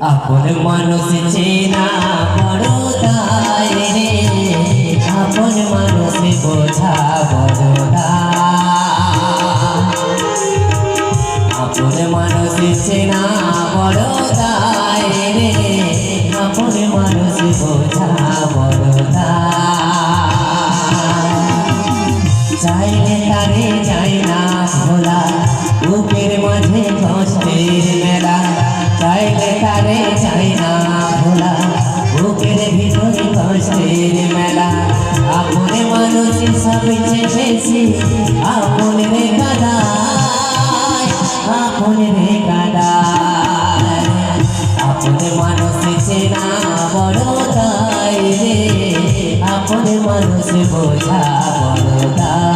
আপন মানুষ চেনা বড় দায় রে, আপন মানুষ বোঝা বড় দায়। আপন মানুষ চেনা বড় দায় রে, আপন মানুষ বোঝা বড় দায়। চাইলে তারে যাই না ভোলা, বুকের মাঝে কষ্টের মেলা। চাইলে তারে যাই না ভোলা, বুকের ভিতরে কষ্টের মেলা। আপন মানুষ সবচেয়ে বেশি আপন রে কাদায়, আপন রে কাদায়। আপন মানুষ চেনা বড় দায় রে, আপন মানুষ বোঝা বড় দায়।